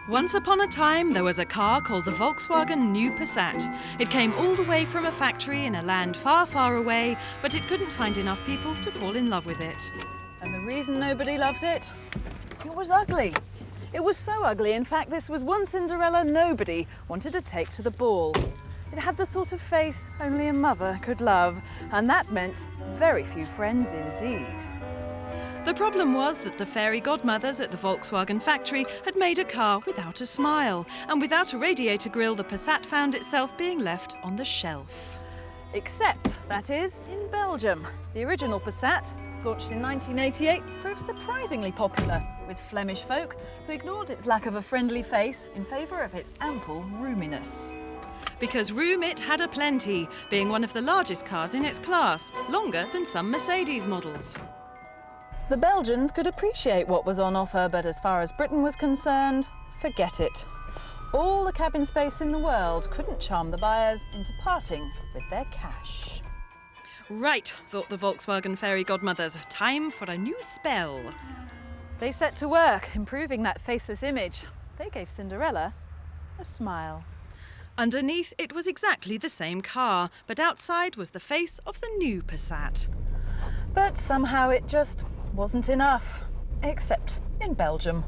Once upon a time, there was a car called the Volkswagen New Passat. It came all the way from a factory in a land far, far away, but it couldn't find enough people to fall in love with it. And the reason nobody loved it? It was ugly. It was so ugly, in fact, this was one Cinderella nobody wanted to take to the ball. It had the sort of face only a mother could love, and that meant very few friends indeed. The problem was that the fairy godmothers at the Volkswagen factory had made a car without a smile, and without a radiator grille, the Passat found itself being left on the shelf. Except, that is, in Belgium. The original Passat, launched in 1988, proved surprisingly popular with Flemish folk who ignored its lack of a friendly face in favour of its ample roominess. Because room it had aplenty, being one of the largest cars in its class, longer than some Mercedes models. The Belgians could appreciate what was on offer, but as far as Britain was concerned, forget it. All the cabin space in the world couldn't charm the buyers into parting with their cash. Right, thought the Volkswagen fairy godmothers, time for a new spell. They set to work, improving that faceless image. They gave Cinderella a smile. Underneath, it was exactly the same car, but outside was the face of the new Passat. But somehow it just wasn't enough, except in Belgium.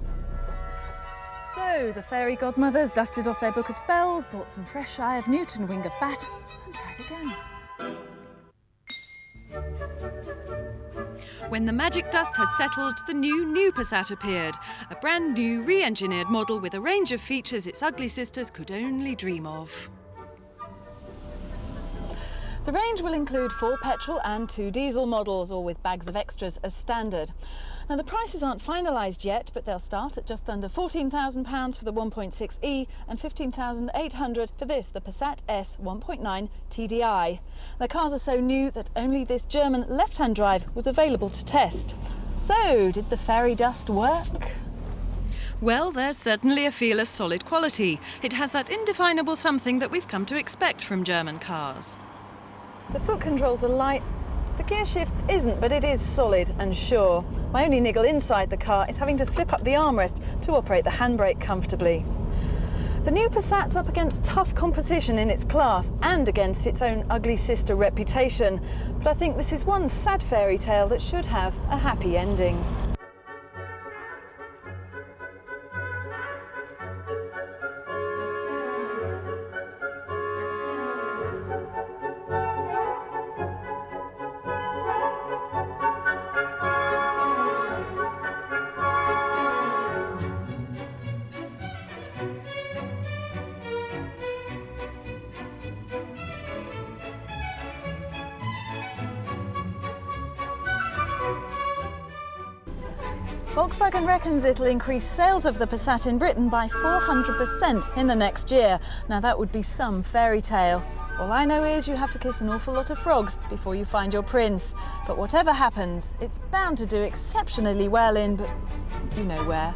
So the fairy godmothers dusted off their book of spells, bought some fresh Eye of Newt and Wing of Bat, and tried again. When the magic dust had settled, the new Passat appeared, a brand new re-engineered model with a range of features its ugly sisters could only dream of. The range will include 4 petrol and 2 diesel models, all with bags of extras as standard. Now, the prices aren't finalised yet, but they'll start at just under £14,000 for the 1.6e and £15,800 for this, the Passat S 1.9 TDi. The cars are so new that only this German left-hand drive was available to test. So, did the fairy dust work? Well, there's certainly a feel of solid quality. It has that indefinable something that we've come to expect from German cars. The foot controls are light. The gear shift isn't, but it is solid and sure. My only niggle inside the car is having to flip up the armrest to operate the handbrake comfortably. The new Passat's up against tough competition in its class and against its own ugly sister reputation. But I think this is one sad fairy tale that should have a happy ending. Volkswagen reckons it'll increase sales of the Passat in Britain by 400% in the next year. Now that would be some fairy tale. All I know is you have to kiss an awful lot of frogs before you find your prince. But whatever happens, it's bound to do exceptionally well in, but you know where.